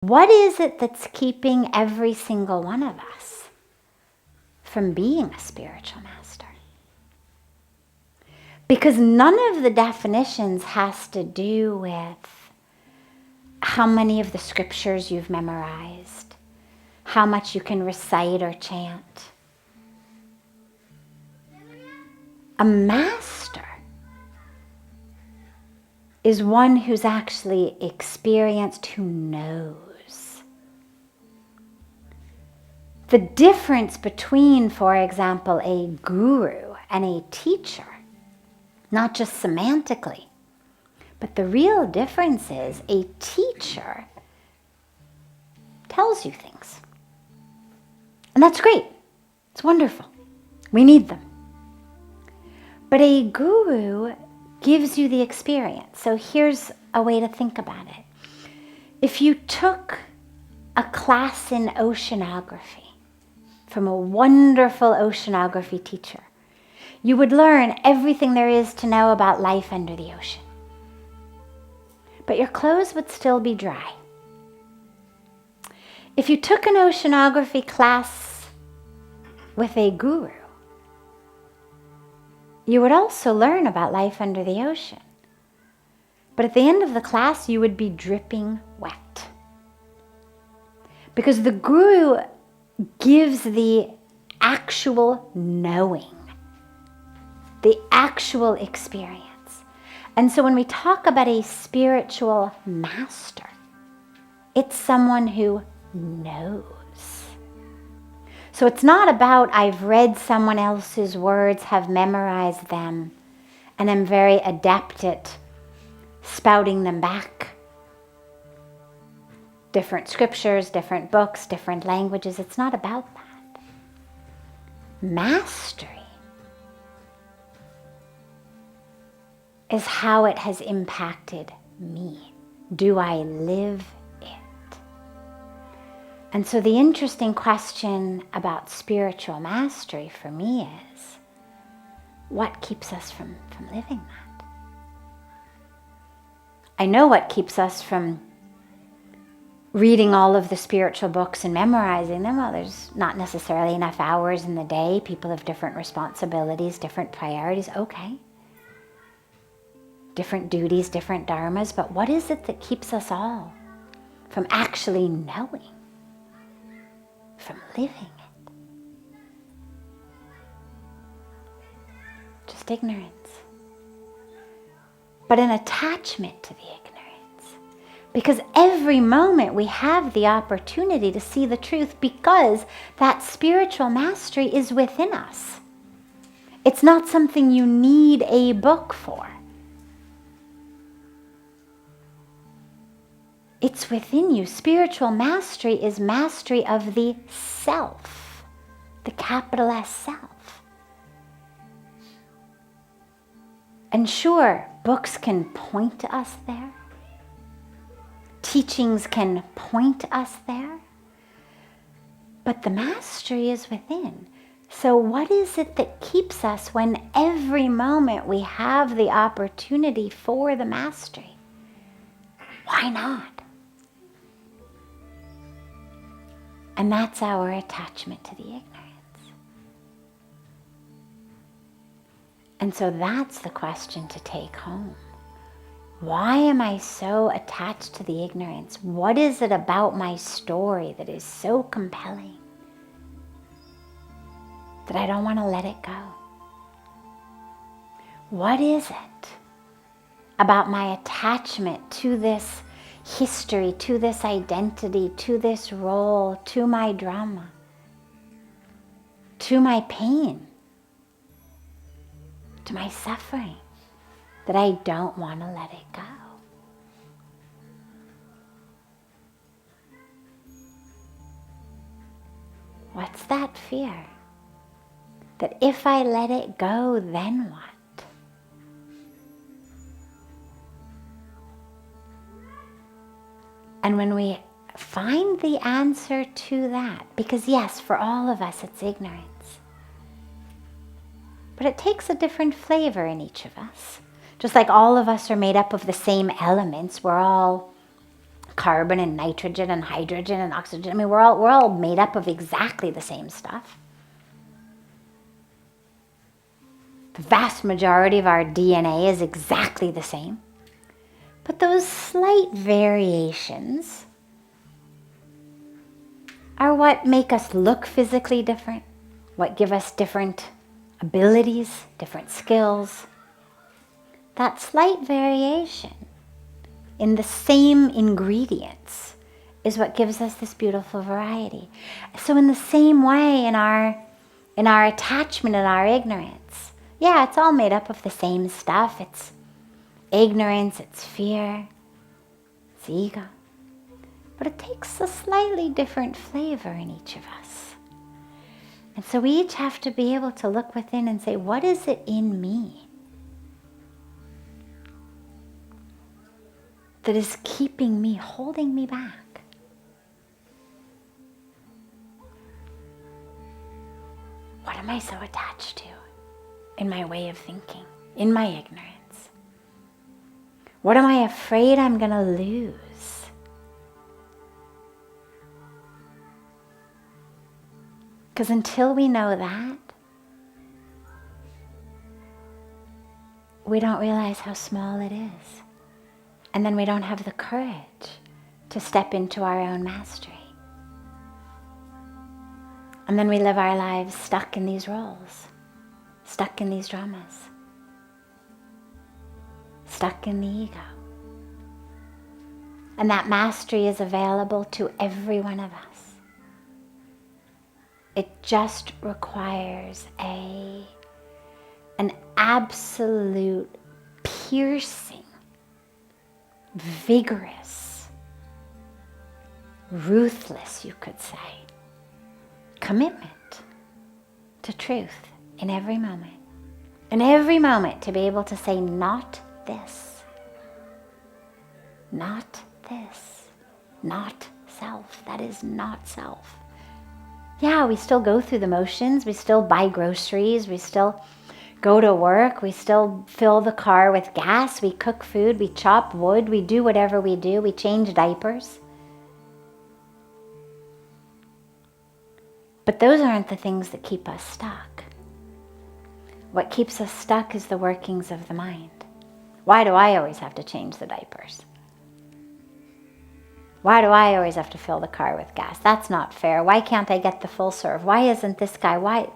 What is it that's keeping every single one of us from being a spiritual master? Because none of the definitions has to do with how many of the scriptures you've memorized, how much you can recite or chant. A master is one who's actually experienced, who knows. The difference between, for example, a guru and a teacher, not just semantically, but the real difference is a teacher tells you things. And that's great. It's wonderful. We need them. But a guru gives you the experience. So here's a way to think about it. If you took a class in oceanography from a wonderful oceanography teacher, you would learn everything there is to know about life under the ocean. But your clothes would still be dry. If you took an oceanography class with a guru, you would also learn about life under the ocean. But at the end of the class, you would be dripping wet. Because the guru gives the actual knowing, the actual experience. And so when we talk about a spiritual master, it's someone who knows. So it's not about I've read someone else's words, have memorized them, and I'm very adept at spouting them back. Different scriptures, different books, different languages. It's not about that. Mastery is how it has impacted me. Do I live it? And so the interesting question about spiritual mastery for me is, what keeps us from living that? I know what keeps us from reading all of the spiritual books and memorizing them. Well, there's not necessarily enough hours in the day. People have different responsibilities, different priorities. Okay. Different duties, different dharmas. But what is it that keeps us all from actually knowing, from living it? Just ignorance. But an attachment to the ignorance. Because every moment we have the opportunity to see the truth, because that spiritual mastery is within us. It's not something you need a book for. It's within you. Spiritual mastery is mastery of the self, the capital S self. And sure, books can point us there. Teachings can point us there, but the mastery is within. So what is it that keeps us when every moment we have the opportunity for the mastery? Why not? And that's our attachment to the ignorance. And so that's the question to take home. Why am I so attached to the ignorance? What is it about my story that is so compelling that I don't want to let it go? What is it about my attachment to this history, to this identity, to this role, to my drama, to my pain, to my suffering, that I don't want to let it go? What's that fear? That if I let it go, then what? And when we find the answer to that, because yes, for all of us it's ignorance, but it takes a different flavor in each of us. Just like all of us are made up of the same elements, we're all carbon and nitrogen and hydrogen and oxygen. I mean, we're all made up of exactly the same stuff. The vast majority of our DNA is exactly the same. But those slight variations are what make us look physically different, what give us different abilities, different skills. That slight variation in the same ingredients is what gives us this beautiful variety. So in the same way, in our attachment and our ignorance, yeah, it's all made up of the same stuff. It's ignorance, it's fear, it's ego. But it takes a slightly different flavor in each of us. And so we each have to be able to look within and say, what is it in me that is keeping me, holding me back? What am I so attached to in my way of thinking, in my ignorance? What am I afraid I'm going to lose? Because until we know that, we don't realize how small it is. And then we don't have the courage to step into our own mastery. And then we live our lives stuck in these roles, stuck in these dramas, stuck in the ego. And that mastery is available to every one of us. It just requires an absolute, piercing, vigorous, ruthless, you could say, commitment to truth in every moment. In every moment to be able to say, not this, not this, not self. That is not self. Yeah, we still go through the motions. We still buy groceries. We still go to work. We still fill the car with gas. We cook food. We chop wood. We do whatever we do. We change diapers. But those aren't the things that keep us stuck. What keeps us stuck is the workings of the mind. Why do I always have to change the diapers? Why do I always have to fill the car with gas? That's not fair. Why can't I get the full serve? Why isn't this guy white?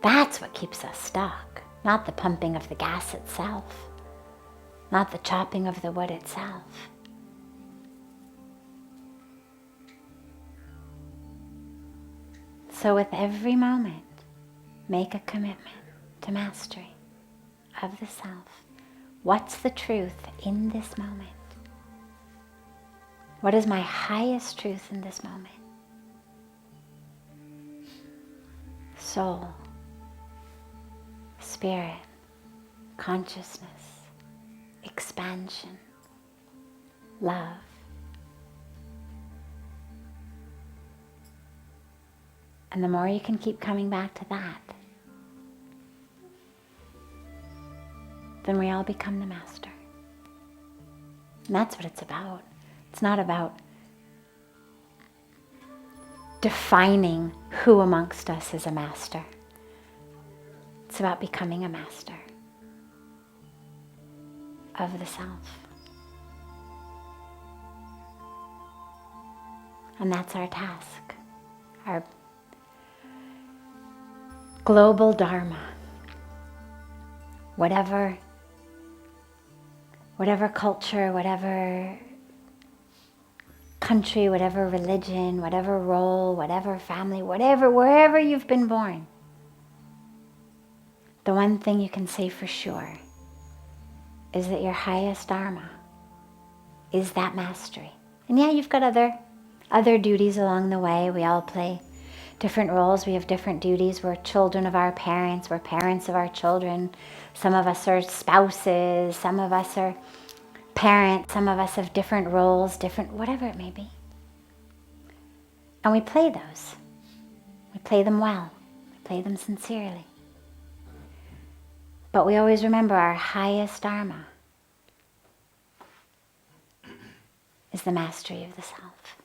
That's what keeps us stuck, not the pumping of the gas itself, not the chopping of the wood itself. So with every moment, make a commitment to mastery of the self. What's the truth in this moment? What is my highest truth in this moment? Soul, spirit, consciousness, expansion, love. And the more you can keep coming back to that, then we all become the master. And that's what it's about. It's not about defining who amongst us is a master. It's about becoming a master of the self. And that's our task, our global dharma. Whatever culture, whatever country, whatever religion, whatever role, whatever family, wherever you've been born, the one thing you can say for sure is that your highest dharma is that mastery. And yeah, you've got other duties along the way. We all play different roles. We have different duties. We're children of our parents. We're parents of our children. Some of us are spouses. Some of us are parents. Some of us have different roles, different, whatever it may be. And we play those. We play them well. We play them sincerely. But we always remember our highest dharma is the mastery of the self.